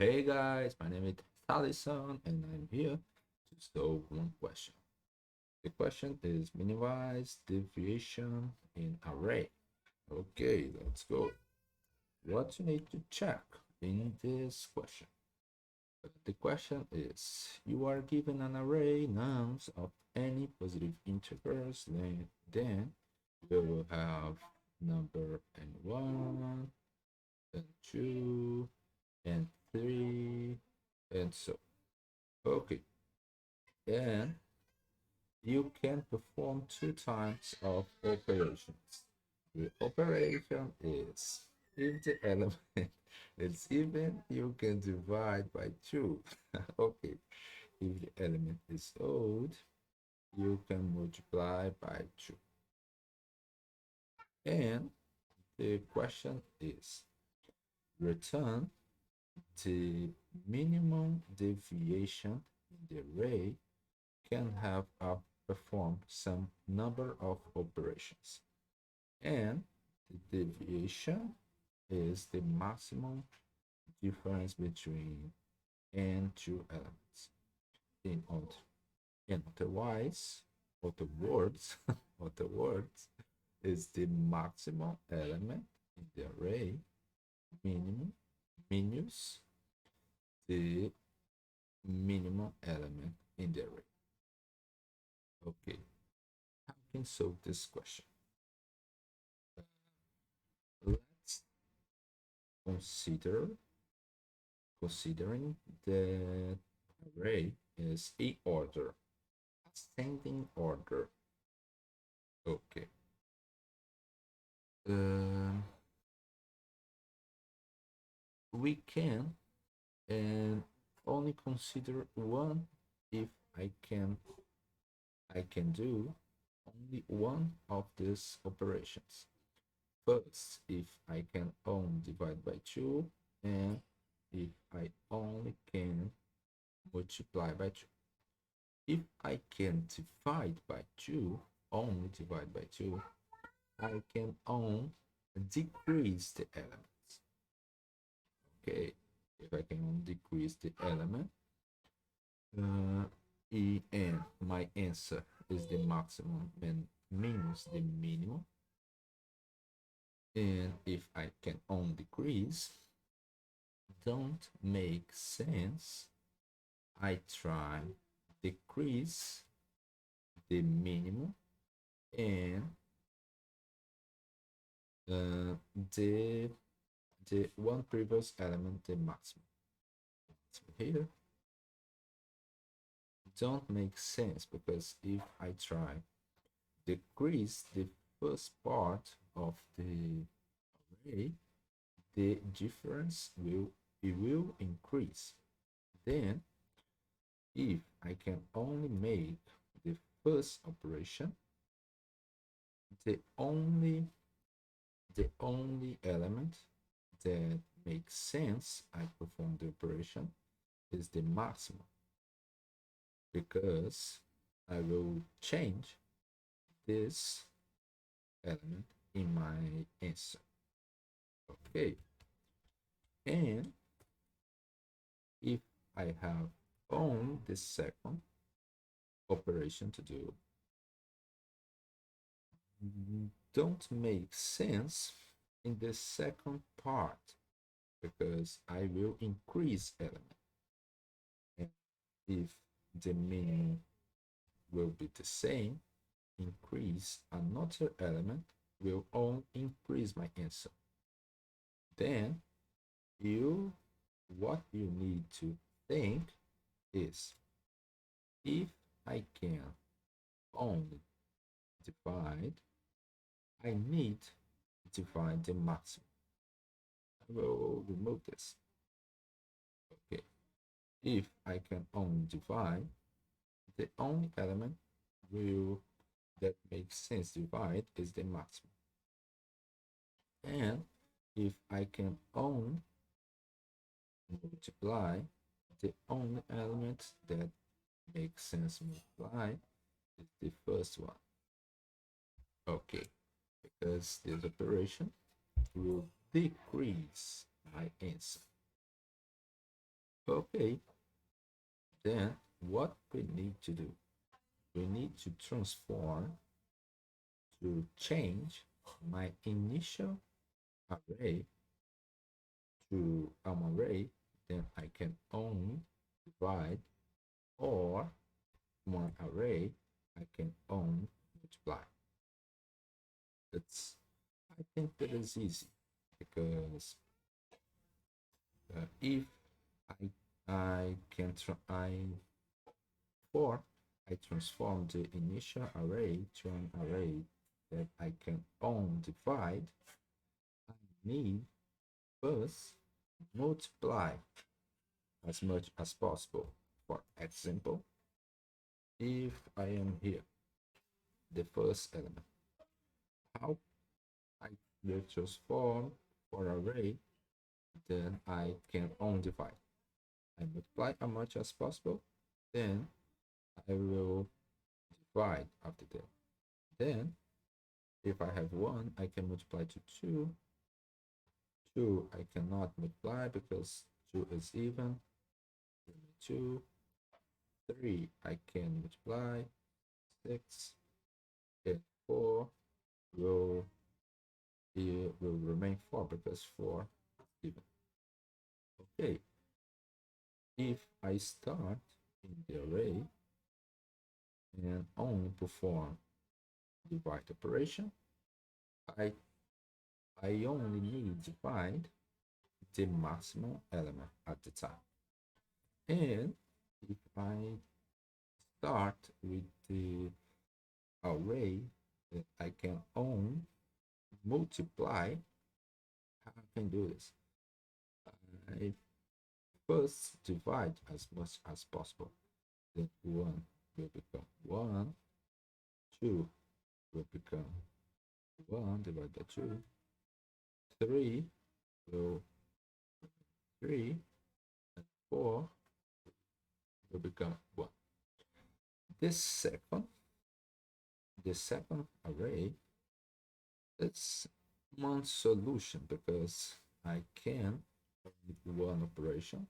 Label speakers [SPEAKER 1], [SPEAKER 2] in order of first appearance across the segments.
[SPEAKER 1] Hey guys, my name is Allison and I'm here to solve one question. The question is minimize deviation in array. Okay, let's go. What you need to check in this question? The question is you are given an array nums of any positive integers, then you will have number n1 and 2 and 3 and so. Okay, and you can perform two types of operations. The operation is if the element is even, you can divide by 2. Okay, if the element is odd, you can multiply by 2. And the question is return the minimum deviation in the array can have performed some number of operations, and the deviation is the maximum difference between n two elements. In other words, other words, is the maximum element in the array minimum minus the minimum element in the array. Okay, how can solve this question? Let's considering the array is a order, ascending order. Okay. Um, we can and only consider one if I can do only one of these operations. First, if I can only divide by 2, and if I only can multiply by 2. If I can divide by 2, only divide by 2, I can only decrease the elements. Okay, if I can only decrease the element, and my answer is the maximum and minus the minimum. And if I can only decrease, don't make sense. I try decrease the minimum and the one previous element, the maximum. So here don't make sense because if I try decrease the first part of the array, the difference will increase. Then if I can only make the first operation, the only element that makes sense I perform the operation is the maximum, because I will change this element in my answer. Okay, and if I have only the second operation to do, don't make sense in the second part because I will increase element, and if the minimum will be the same, increase another element will only increase my answer. Then what you need to think is if I can only divide, I need to divide the maximum. I will remove this. Okay, if I can only divide, the only element will that makes sense divide is the maximum. And if I can only multiply, the only element that makes sense multiply is the first one. Okay, because this operation will decrease my answer. Okay, then what we need to do, we need to transform to change my initial array to an array, then I can only divide, or one array I can only multiply. It's, I think that is easy because if I can for I transform the initial array to an array that I can only divide, I need first multiply as much as possible. For example, if I am here, the first element, how I will transform for array, then I can only divide. I multiply as much as possible, then I will divide after that. Then, if I have 1, I can multiply to 2. 2, I cannot multiply because 2 is even. 2, 3, I can multiply. 6, and 4 will, it will remain 4 because 4 is even. Okay, if I start in the array and only perform divide operation, I only need to find the maximum element at the time. And if I start with the array that I can only multiply, how I can do this? I first divide as much as possible. Then 1 will become 1, 2 will become 1 divided by 2, 3 will 3, and 4 will become 1. This second array, it's one solution because I can with one operation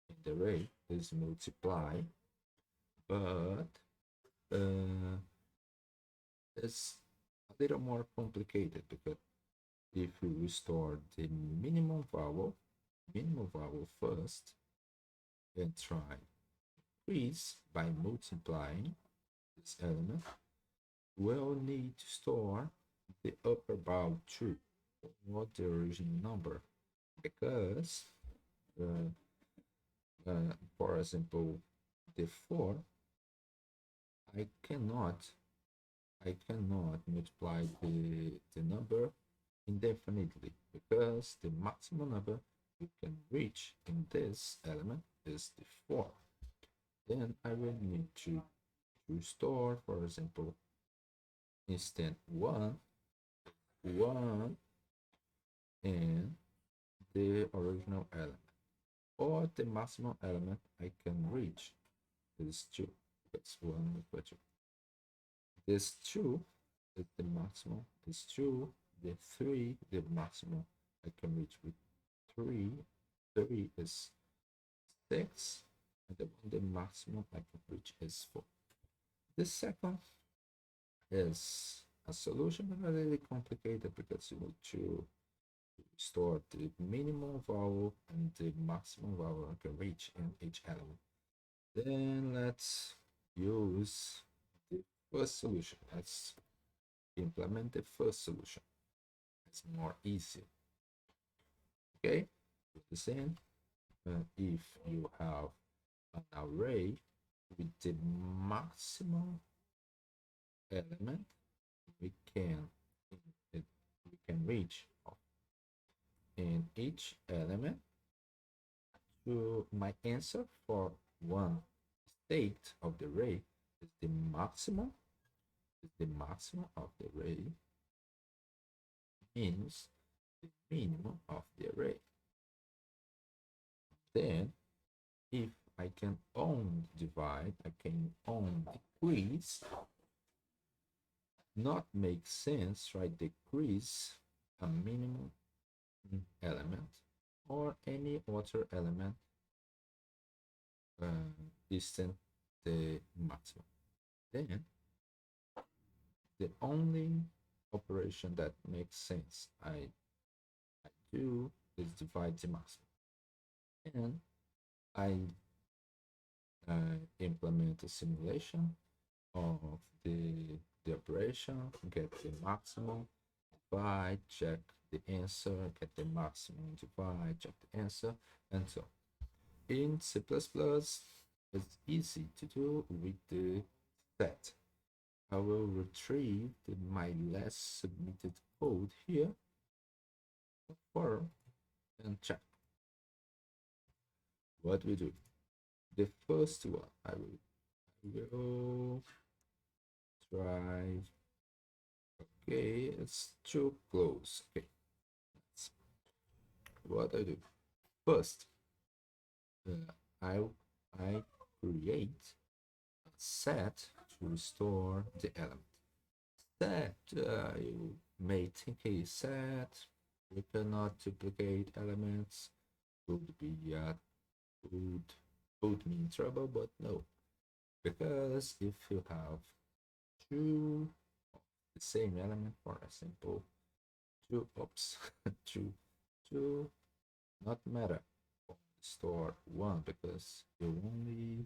[SPEAKER 1] in the array is multiply, but it's a little more complicated because if we restore the minimum vowel first and try increase by multiplying this element, we'll need to store the upper bound true or the original number because for example the 4, I cannot multiply the number indefinitely because the maximum number you can reach in this element is the 4. Then I will need to store, for example, instead 1 and the original element, or the maximum element I can reach is 2. That's 1 equal to this 2 is the maximum. This 2, the 3, the maximum I can reach with 3. 3 is 6, and the maximum I can reach is 4. This second is a solution, but really complicated because you need to store the minimum vowel and the maximum vowel I can reach in each element. Then let's use the first solution. Let's implement the first solution. It's more easy. Okay, the same. If you have an array with the maximum element, we can reach in each element to my answer for one state of the array is the maximum of the array means the minimum of the array. Then if I can only divide, I can only decrease, not make sense, right? Decrease a minimum element or any other element distance the maximum. Then the only operation that makes sense I do is divide the maximum. And I implement a simulation of the operation, get the maximum, divide, check the answer, get the maximum, divide, check the answer, and so on. In C++, it's easy to do with the set. I will retrieve my last submitted code here, confirm, and check. What we do? The first one, I will try. Okay, it's too close. Okay, that's what I do. First, I I create a set to restore the element. Set, you may think a set we cannot duplicate elements would be would put me in trouble, but no, because if you have two of the same element, for example, two oops, two two not matter, store one because you only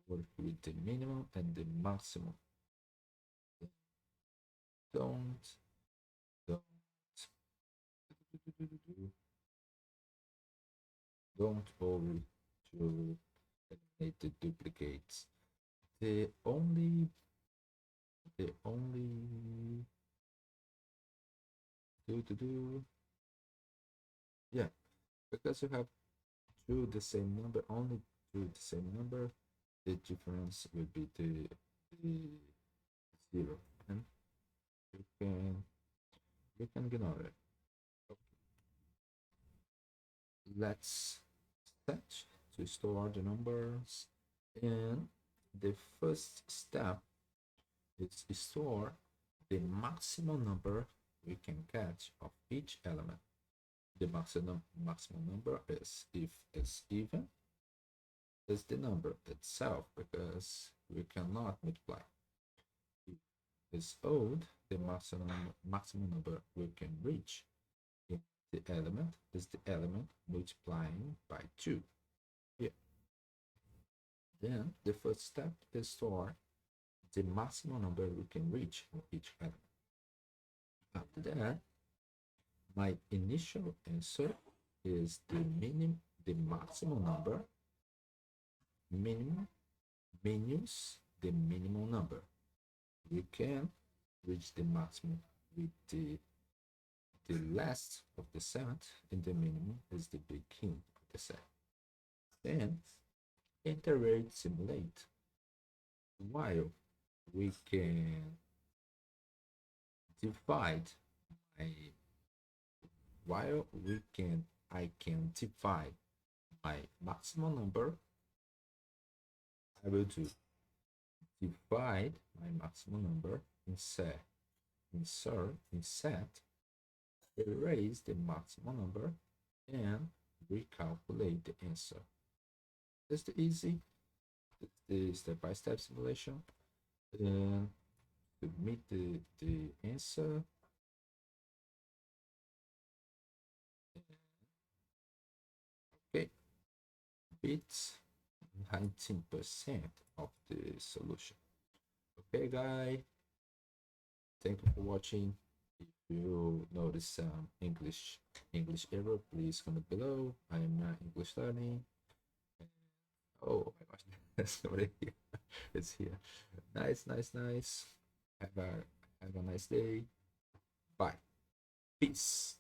[SPEAKER 1] work with the minimum and the maximum. Don't don't don't worry to eliminate the duplicates. The only do yeah, because you have two the same number, only two the same number, the difference will be the zero, and you can ignore it. Okay. Let's set to store the numbers, and the first step is to store the maximum number we can catch of each element. The maximum number is, if it's even, is the number itself because we cannot multiply. If it's odd, the maximum number we can reach in the element is the element multiplying by 2. Yeah. Then the first step is store the maximum number we can reach in each element. After that, my initial answer is the maximum number minimum minus the minimum number. We can reach the maximum with the last of the set, and the minimum is the beginning of the set. Then iterate simulate while we can divide my while we can I can divide my maximum number. I will do divide my maximum number in set, erase the maximum number, and recalculate the answer. It's easy. It's the step-by-step simulation. And submit the answer. Okay, beats 19% of the solution. Okay, guys, thank you for watching. If you notice some English error, please comment below. I am not English learning. Oh my gosh, that's already here. It's here. Nice. Have a nice day. Bye. Peace.